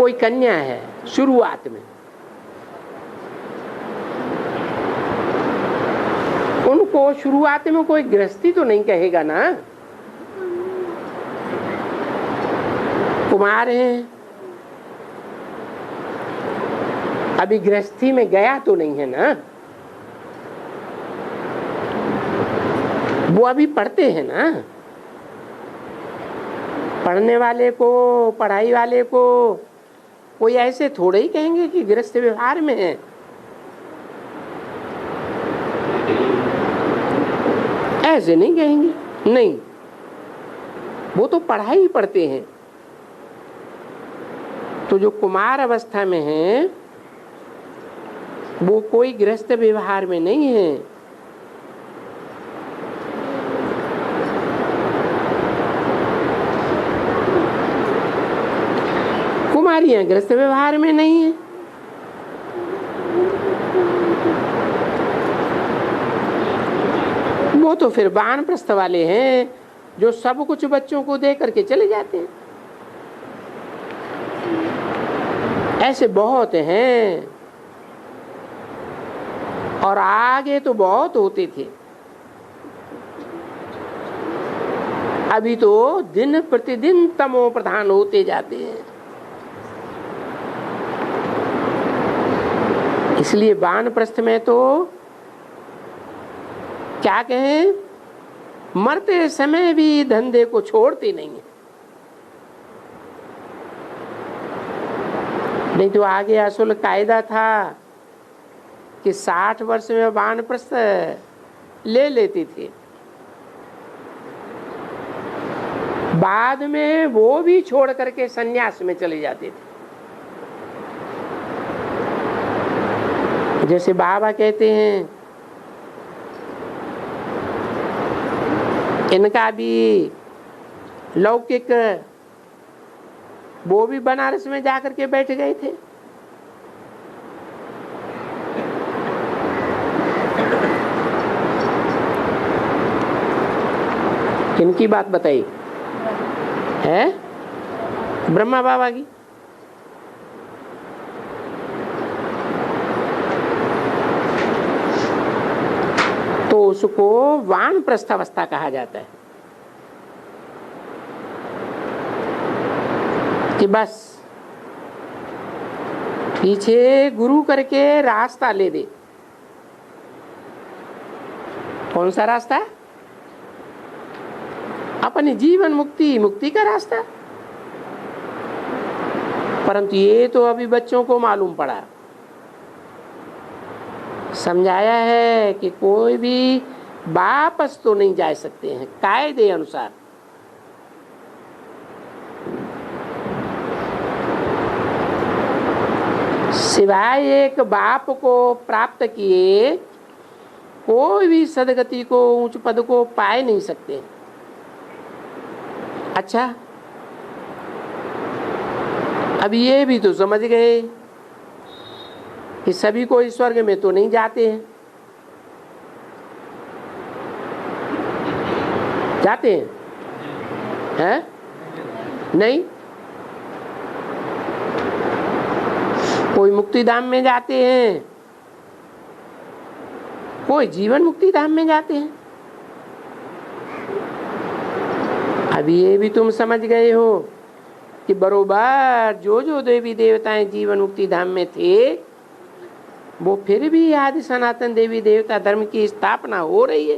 कोई कन्या है शुरुआत में, उनको शुरुआत में कोई गृहस्थी तो नहीं कहेगा ना, कुमार हैं, अभी गृहस्थी में गया तो नहीं है ना, वो अभी पढ़ते हैं ना। पढ़ने वाले को, पढ़ाई वाले को कोई ऐसे थोड़े ही कहेंगे कि गृहस्थ व्यवहार में है। ऐसे नहीं कहेंगे, नहीं, वो तो पढ़ाई पढ़ते हैं। तो जो कुमार अवस्था में है वो कोई गृहस्थ व्यवहार में नहीं है। कुमारियां गृहस्थ व्यवहार में नहीं है। वो तो फिर वानप्रस्थ वाले हैं जो सब कुछ बच्चों को दे करके चले जाते हैं। ऐसे बहुत हैं और आगे तो बहुत होते थे। अभी तो दिन प्रतिदिन तमो प्रधान होते जाते हैं। इसलिए वानप्रस्थ में तो क्या कहें, मरते समय भी धंधे को छोड़ते नहीं है। नहीं तो आगे असल कायदा था कि 60 वर्ष में वानप्रस्थ ले लेते थे, बाद में वो भी छोड़ करके सन्यास में चले जाते थे। जैसे बाबा कहते हैं, इनका भी लौकिक, वो भी बनारस में जाकर के बैठ गए थे। किनकी बात बताई है? ब्रह्मा बाबा की। तो उसको वानप्रस्थ अवस्था कहा जाता है कि बस पीछे गुरु करके रास्ता ले दे। कौन सा रास्ता? अपनी जीवन मुक्ति, मुक्ति का रास्ता। परंतु ये तो अभी बच्चों को मालूम पड़ा। समझाया है कि कोई भी वापस तो नहीं जा सकते हैं कायदे अनुसार। सिवाय एक बाप को प्राप्त किए कोई भी सदगति को, उच्च पद को पाए नहीं सकते। अच्छा, अब ये भी तो समझ गए कि सभी को इस स्वर्ग में तो नहीं जाते हैं। जाते हैं? हैं? नहीं। कोई मुक्ति धाम में जाते हैं, कोई जीवन मुक्ति धाम में जाते हैं। अब ये भी तुम समझ गए हो कि बरोबर जो जो देवी देवताएं जीवन मुक्ति धाम में थे, वो फिर भी आदि सनातन देवी देवता धर्म की स्थापना हो रही है।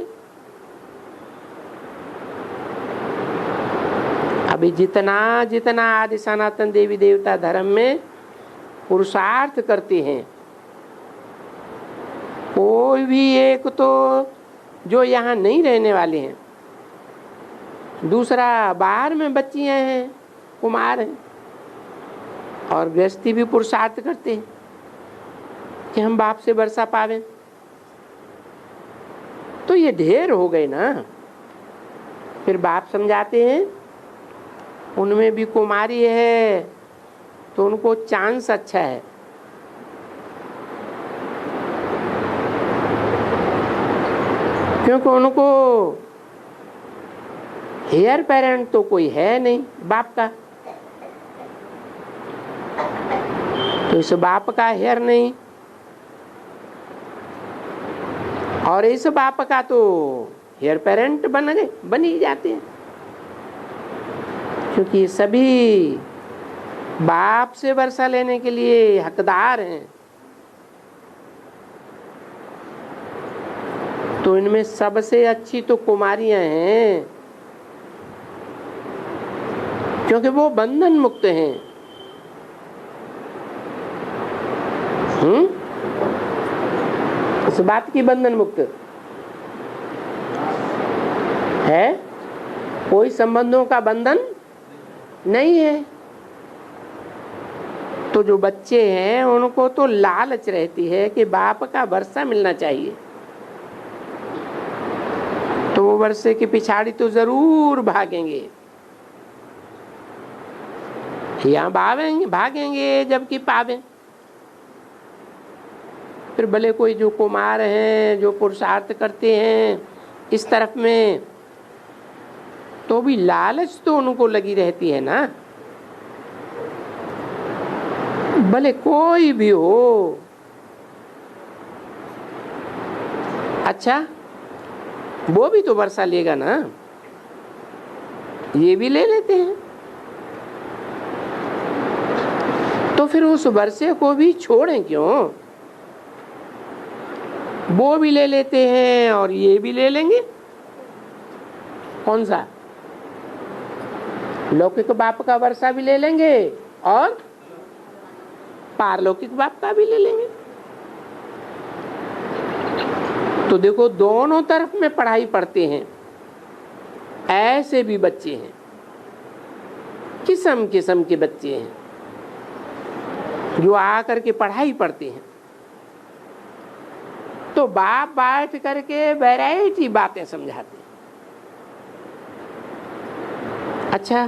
अभी जितना जितना आदि सनातन देवी देवता धर्म में पुरुषार्थ करते हैं, कोई भी एक तो जो यहाँ नहीं रहने वाले हैं, दूसरा बाहर में बच्चियां हैं, कुमार हैं, और गृहस्थी भी पुरुषार्थ करते हैं कि हम बाप से वर्षा पावें। तो ये ढेर हो गए ना। फिर बाप समझाते हैं उनमें भी कुमारी है तो उनको चांस अच्छा है। क्योंकि उनको हेयर पेरेंट तो कोई है नहीं बाप का, तो इस बाप का हेयर नहीं, और इस बाप का तो हेयर पेरेंट बन ही जाते हैं, क्योंकि सभी बाप से वर्षा लेने के लिए हकदार हैं। तो इनमें सबसे अच्छी तो कुमारियां हैं, क्योंकि वो बंधन मुक्त हैं। इस बात की बंधन मुक्त है, कोई संबंधों का बंधन नहीं है। तो जो बच्चे हैं उनको तो लालच रहती है कि बाप का वर्षा मिलना चाहिए, तो वो वर्षे की पिछाड़ी तो जरूर भागेंगे, यहाँ भागेंगे जबकि पावें। फिर भले कोई जो कुमार हैं, जो पुरुषार्थ करते हैं इस तरफ में, तो भी लालच तो उनको लगी रहती है ना, भले कोई भी हो। अच्छा, वो भी तो वर्षा लेगा ना, ये भी ले लेते हैं, तो फिर उस वर्षे को भी छोड़ें क्यों? वो भी ले लेते हैं और ये भी ले लेंगे। कौन सा? लौकिक बाप का वर्षा भी ले लेंगे और पारलौकिक बाप का भी ले लेंगे। तो देखो, दोनों तरफ में पढ़ाई पढ़ते हैं, ऐसे भी बच्चे हैं, किस्म किस्म के बच्चे हैं जो आकर के पढ़ाई पढ़ते हैं। तो बाप बैठ करके वैरायटी बातें समझाते हैं। अच्छा,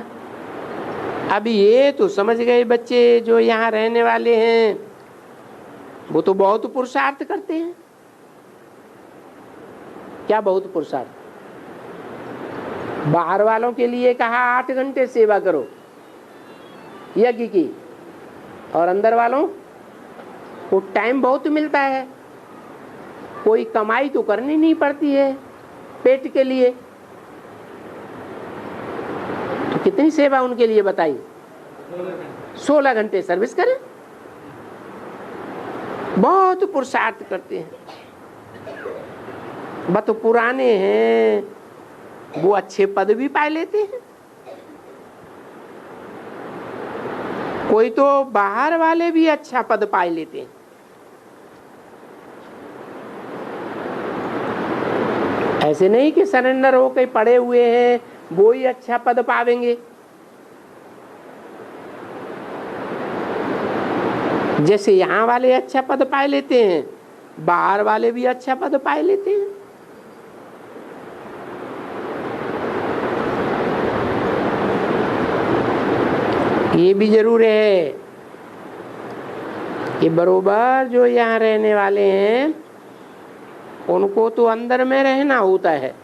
अब ये तो समझ गए बच्चे जो यहाँ रहने वाले हैं, वो तो बहुत पुरुषार्थ करते हैं। क्या बहुत पुरुषार्थ? बाहर वालों के लिए कहा 8 घंटे सेवा करो यज्ञ की, और अंदर वालों को टाइम बहुत मिलता है, कोई कमाई तो करनी नहीं पड़ती है पेट के लिए, तो कितनी सेवा उनके लिए बताई? 16 घंटे सर्विस करें। बहुत पुरुषार्थ करते हैं। वह तो पुराने हैं, वो अच्छे पद भी पा लेते हैं। कोई तो बाहर वाले भी अच्छा पद पा लेते हैं। ऐसे नहीं कि सरेंडर होकर पड़े हुए हैं वो ही अच्छा पद पावेंगे। जैसे यहाँ वाले अच्छा पद पाए लेते हैं, बाहर वाले भी अच्छा पद पाए लेते हैं। ये भी जरूर है कि बरोबर जो यहाँ रहने वाले हैं उनको तो अंदर में रहना होता है,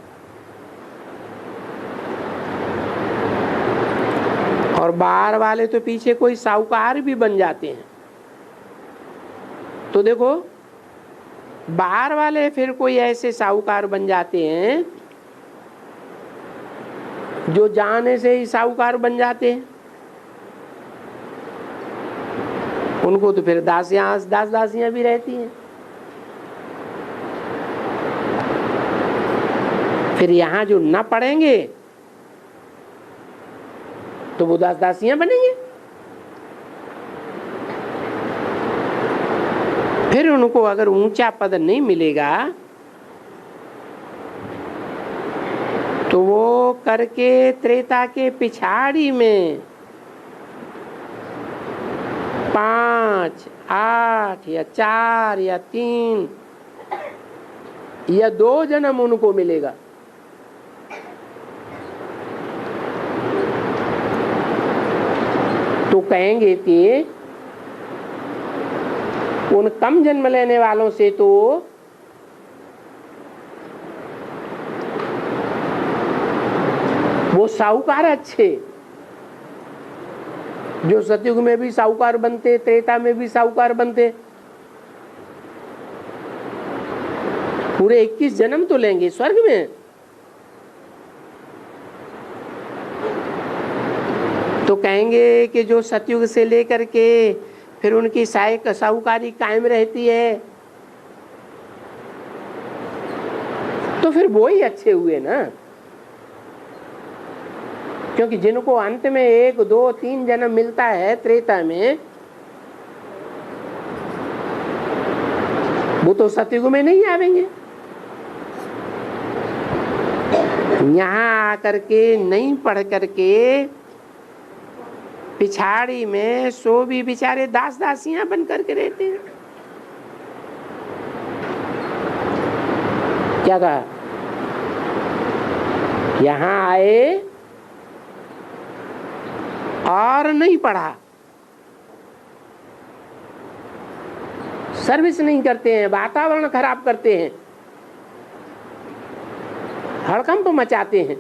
और बाहर वाले तो पीछे कोई साहूकार भी बन जाते हैं। तो देखो, बाहर वाले फिर कोई ऐसे साहूकार बन जाते हैं जो जाने से ही साहूकार बन जाते हैं। उनको तो फिर दास दासियां भी रहती हैं। फिर यहाँ जो न पढ़ेंगे तो वो दास दासियां बनेंगे। फिर उनको अगर ऊंचा पद नहीं मिलेगा तो वो करके त्रेता के पिछाड़ी में 5, 8 या 4 या 3 या 2 जन्म उनको मिलेगा। तो कहेंगे कि उन कम जन्म लेने वालों से तो वो साहूकार अच्छे, जो सतयुग में भी साहूकार बनते, त्रेता में भी साहूकार बनते, पूरे 21 जन्म तो लेंगे स्वर्ग में। तो कहेंगे कि जो सतयुग से लेकर के फिर उनकी साहूकारी कायम रहती है, तो फिर वो ही अच्छे हुए ना। क्योंकि जिनको अंत में 1, 2, 3 जन्म मिलता है त्रेता में, वो तो सतयुग में नहीं आवेंगे। यहाँ आकर के नहीं पढ़ करके पिछाड़ी में सो भी बेचारे दास दासियां बन करके रहते हैं। क्या कहा? यहाँ आए और नहीं पढ़ा, सर्विस नहीं करते हैं, वातावरण खराब करते हैं, हड़कंप मचाते हैं,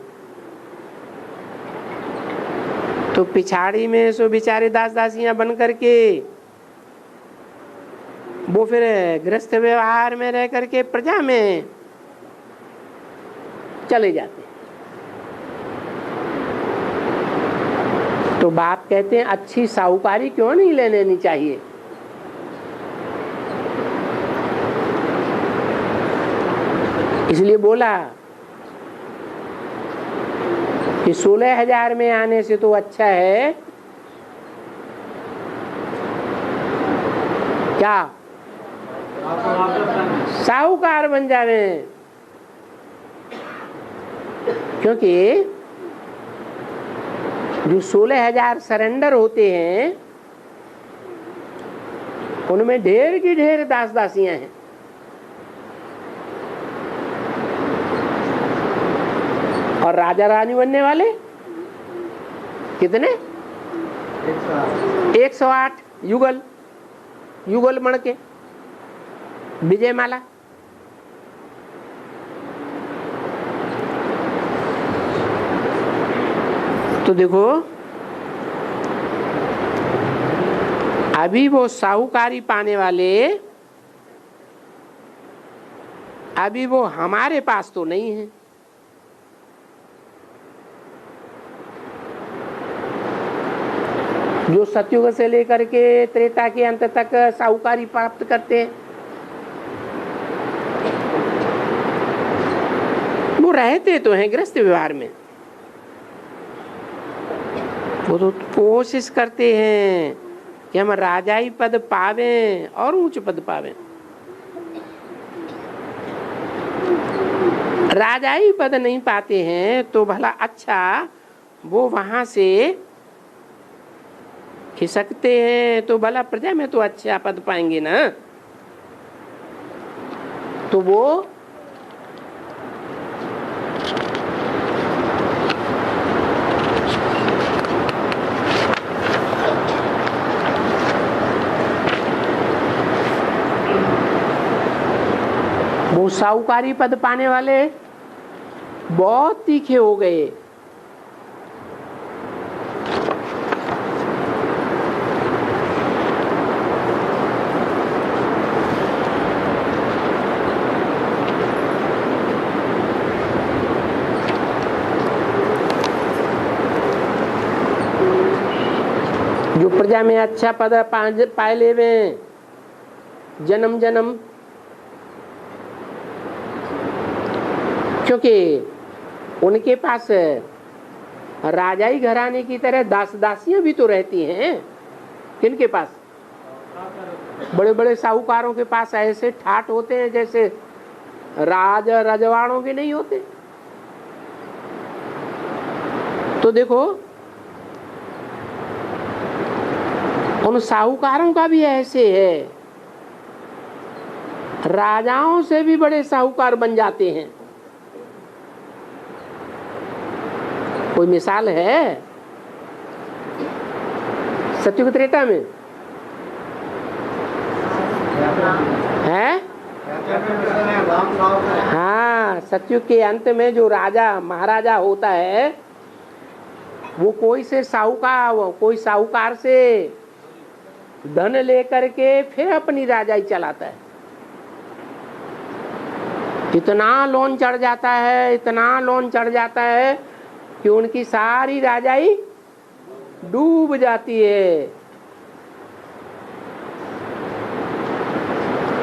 तो पिछाड़ी में सो बेचारे दास दासियां बन करके वो फिर गृहस्थ व्यवहार में रह करके प्रजा में चले जाते हैं। तो बाप कहते हैं अच्छी साहूकारी क्यों नहीं ले लेनी चाहिए। इसलिए बोला कि 16,000 में आने से तो अच्छा है क्या साहूकार बन जावे। क्योंकि जो 16,000 सरेंडर होते हैं उनमें ढेर की ढेर दास दासियां हैं। और राजा रानी बनने वाले कितने? 108 युगल, युगल मण के विजयमाला। तो देखो अभी वो साहूकारी पाने वाले अभी वो हमारे पास तो नहीं है। जो सतयुग से लेकर के त्रेता के अंत तक साहूकारी प्राप्त करते हैं वो रहते तो हैं गृहस्थ व्यवहार में, वो तो कोशिश करते हैं कि हम राजाई पद पावें और उच्च पद पावें। राजाई पद नहीं पाते हैं तो भला अच्छा वो वहां से खिसकते हैं तो भला प्रजा में तो अच्छा पद पाएंगे ना। तो वो साहूकारी पद पाने वाले बहुत तीखे हो गए। जो प्रजा में अच्छा पद पाए लेवे जन्म जन्म, क्योंकि उनके पास राजाई घराने की तरह दास दासियां भी तो रहती हैं। किनके पास? बड़े बड़े साहूकारों के पास ऐसे ठाट होते हैं जैसे राज रजवाड़ों के नहीं होते। तो देखो उन साहूकारों का भी ऐसे है, राजाओं से भी बड़े साहूकार बन जाते हैं। कोई मिसाल है सतयुग त्रेता में है? हाँ, सतयुग के अंत में जो राजा महाराजा होता है वो कोई साहूकार से धन लेकर के फिर अपनी राजाई चलाता है। इतना लोन चढ़ जाता है, इतना लोन चढ़ जाता है कि उनकी सारी राजाई डूब जाती है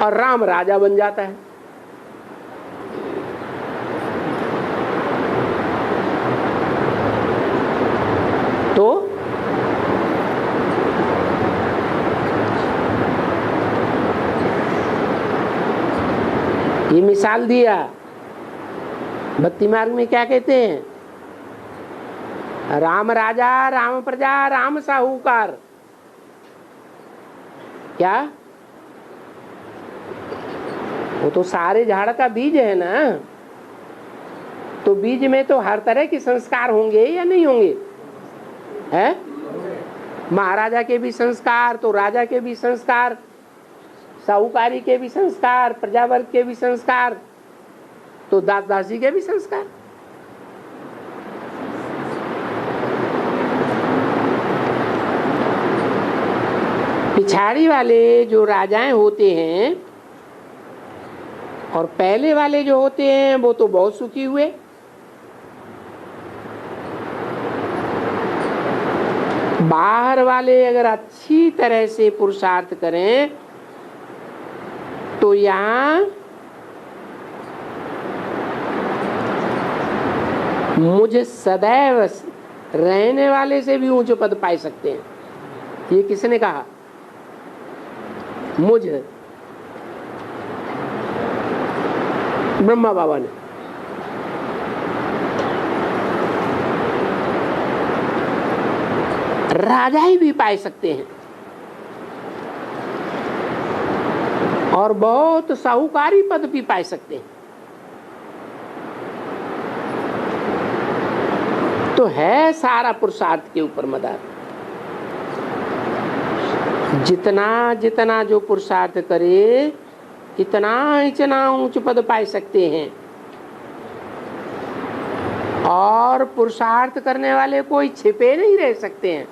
और राम राजा बन जाता है। तो ये मिसाल दिया। भक्ति मार्ग में क्या कहते हैं? राम राजा, राम प्रजा, राम साहूकार। क्या? वो तो सारे झाड़ का बीज है ना, तो बीज में तो हर तरह के संस्कार होंगे या नहीं होंगे? है महाराजा के भी संस्कार, तो राजा के भी संस्कार, साहूकारी के भी संस्कार, प्रजावर्ग के भी संस्कार, तो दास दासी के भी संस्कार। पिछाड़ी वाले जो राजाएं होते हैं और पहले वाले जो होते हैं वो तो बहुत सुखी हुए। बाहर वाले अगर अच्छी तरह से पुरुषार्थ करें तो यहाँ मुझे सदैव रहने वाले से भी ऊंचे पद पाए सकते हैं। ये किसने कहा? मुझे ब्रह्मा बाबा ने। राजा ही भी पाए सकते हैं और बहुत साहूकारी पद भी पाए सकते हैं। तो है सारा पुरुषार्थ के ऊपर मदार। जितना जितना जो पुरुषार्थ करे इतना इतना ऊंच पद पाए सकते हैं। और पुरुषार्थ करने वाले कोई छिपे नहीं रह सकते हैं।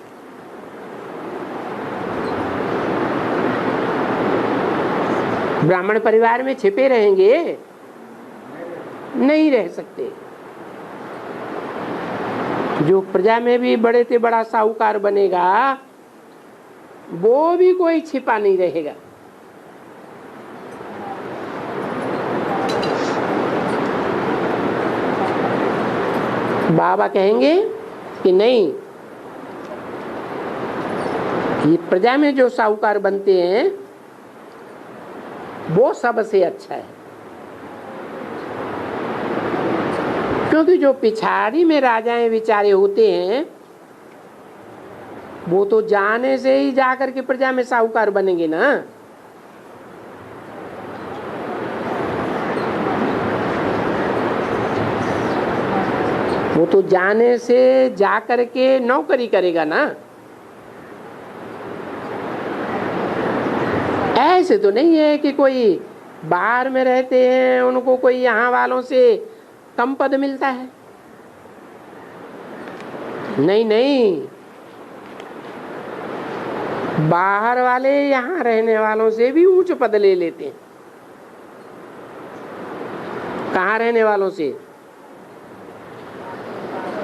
ब्राह्मण परिवार में छिपे रहेंगे? नहीं रह सकते। जो प्रजा में भी बड़े से बड़ा साहूकार बनेगा वो भी कोई छिपा नहीं रहेगा। बाबा कहेंगे कि नहीं, ये प्रजा में जो साहूकार बनते हैं वो सबसे अच्छा है। क्योंकि जो पिछाड़ी में राजाएं विचारे होते हैं वो तो जाने से ही जाकर के प्रजा में साहूकार बनेंगे ना। वो तो जाने से जाकर के नौकरी करेगा ना। ऐसे तो नहीं है कि कोई बाहर में रहते हैं उनको कोई यहाँ वालों से कम पद मिलता है। नहीं नहीं, बाहर वाले यहाँ रहने वालों से भी ऊंच पद ले लेते हैं। कहाँ रहने वालों से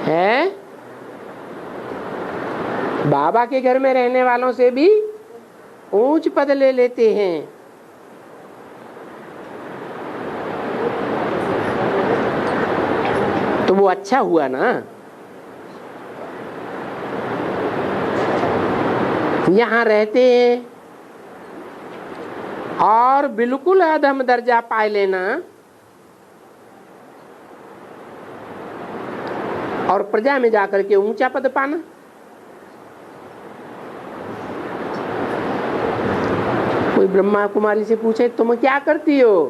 है? बाबा के घर में रहने वालों से भी ऊंच पद ले लेते हैं। तो वो अच्छा हुआ ना। यहाँ रहते हैं और बिल्कुल अधम दर्जा पाए लेना और प्रजा में जाकर के ऊंचा पद पाना। कोई ब्रह्मा कुमारी से पूछे तुम क्या करती हो?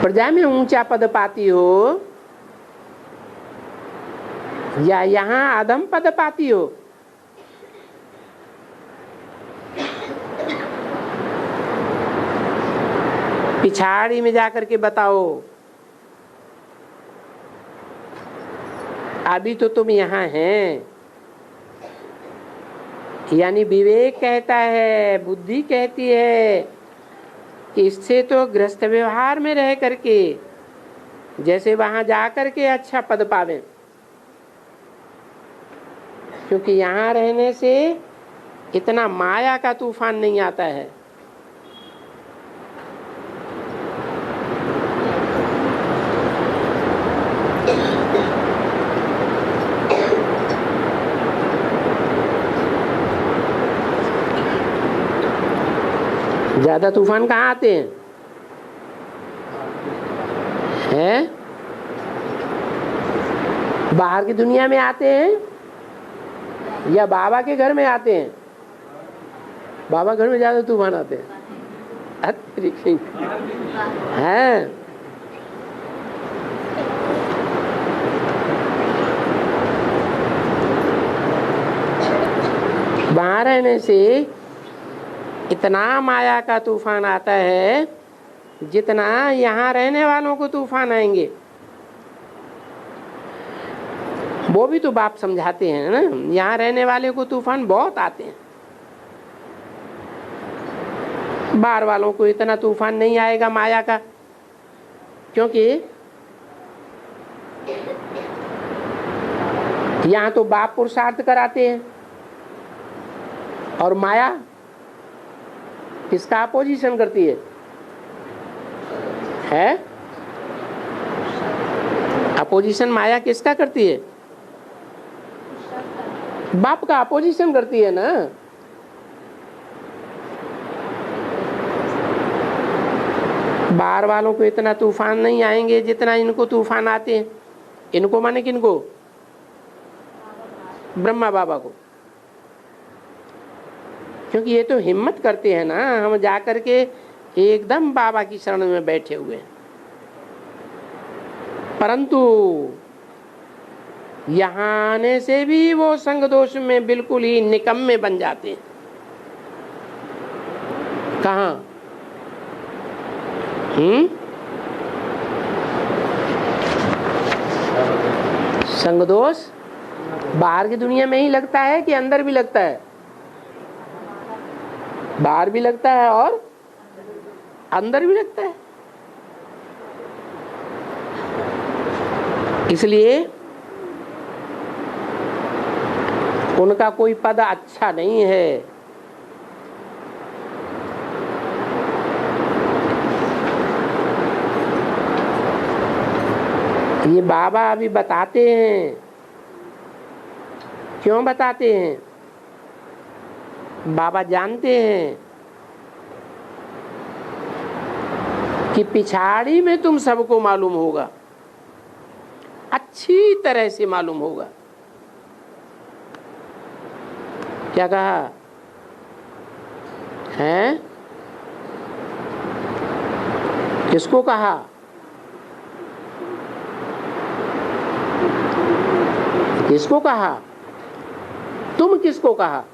प्रजा में ऊंचा पद पाती हो या यहाँ अधम पद पाती हो? पिछाड़ी में जाकर के बताओ। अभी तो तुम यहाँ हैं। यानी विवेक कहता है, बुद्धि कहती है कि इससे तो गृहस्थ व्यवहार में रह करके जैसे वहां जा करके अच्छा पद पावे, क्योंकि यहाँ रहने से इतना माया का तूफान नहीं आता है। ज्यादा तूफान कहाँ आते हैं? हैं? बाहर की दुनिया में आते हैं या बाबा के घर में आते हैं? बाबा घर में ज्यादा तूफान आते हैं। हैं? वहां रहने से इतना माया का तूफान आता है जितना यहाँ रहने वालों को तूफान आएंगे। वो भी तो बाप समझाते हैं ना, यहाँ रहने वाले को तूफान बहुत आते हैं, बाहर वालों को इतना तूफान नहीं आएगा माया का, क्योंकि यहाँ तो बाप पुरुषार्थ कराते हैं और माया किसका अपोजिशन करती है? अपोजिशन माया किसका करती है? बाप का अपोजिशन करती है ना। बाहर वालों को इतना तूफान नहीं आएंगे जितना इनको तूफान आते हैं। इनको माने किनको? ब्रह्मा बाबा को, क्योंकि ये तो हिम्मत करते हैं ना, हम जाकर के एकदम बाबा की शरण में बैठे हुए हैं। परंतु यहाँ आने से भी वो संग दोष में बिल्कुल ही निकम्मे बन जाते हैं। कहाँ? संग दोष बाहर की दुनिया में ही लगता है कि अंदर भी लगता है? बाहर भी लगता है और अंदर भी लगता है। इसलिए उनका कोई पद अच्छा नहीं है। ये बाबा अभी बताते हैं। क्यों बताते हैं? बाबा जानते हैं कि पिछाड़ी में तुम सबको मालूम होगा, अच्छी तरह से मालूम होगा। क्या कहा है? किसको कहा? किसको कहा? तुम किसको कहा?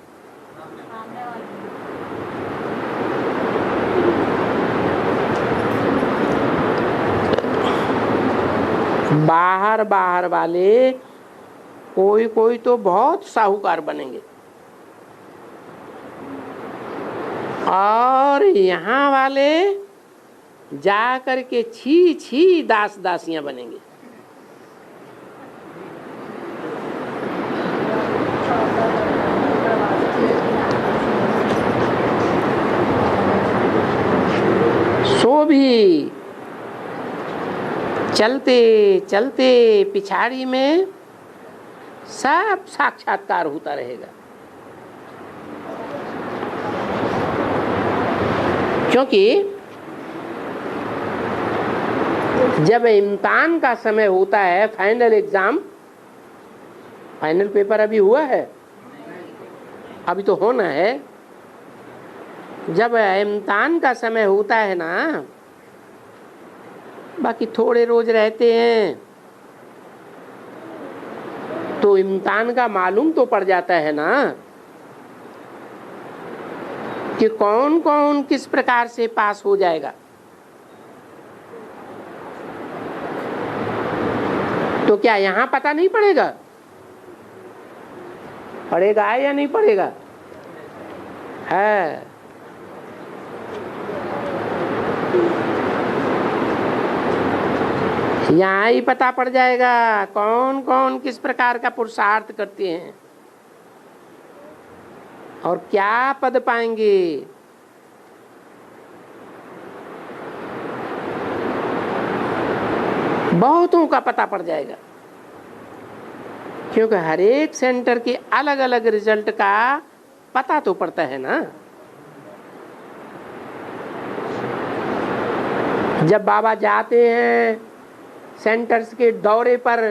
बाहर बाहर वाले कोई कोई तो बहुत साहूकार बनेंगे और यहाँ वाले जा करके छी छी दास दासियां बनेंगे। सो भी चलते चलते पिछाड़ी में सब साक्षात्कार होता रहेगा, क्योंकि जब इम्तिहान का समय होता है, फाइनल एग्जाम, फाइनल पेपर अभी हुआ है, अभी तो होना है। जब इम्तिहान का समय होता है ना, बाकी थोड़े रोज रहते हैं तो इम्तिहान का मालूम तो पड़ जाता है ना कि कौन कौन किस प्रकार से पास हो जाएगा। तो क्या यहाँ पता नहीं पड़ेगा? पड़ेगा या नहीं पड़ेगा? है। यहाँ ही पता पड़ जाएगा कौन कौन किस प्रकार का पुरुषार्थ करते हैं और क्या पद पाएंगे। बहुतों का पता पड़ जाएगा, क्योंकि हर एक सेंटर के अलग अलग रिजल्ट का पता तो पड़ता है ना। जब बाबा जाते हैं सेंटर्स के दौरे पर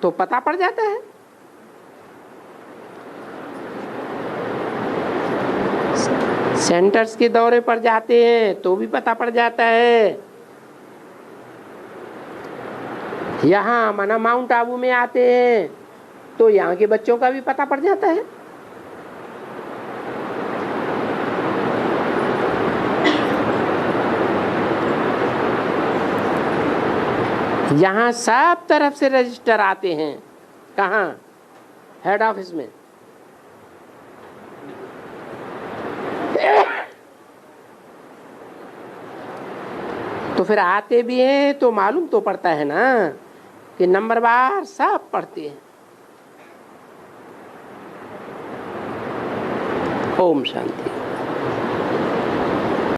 तो पता पड़ जाता है। सेंटर्स के दौरे पर जाते हैं तो भी पता पड़ जाता है। यहाँ माना माउंट आबू में आते हैं तो यहाँ के बच्चों का भी पता पड़ जाता है। यहाँ सब तरफ से रजिस्टर आते हैं। कहाँ? हेड ऑफिस में। तो फिर आते भी हैं तो मालूम तो पड़ता है ना कि नंबरवार सब पढ़ते हैं। ओम शांति।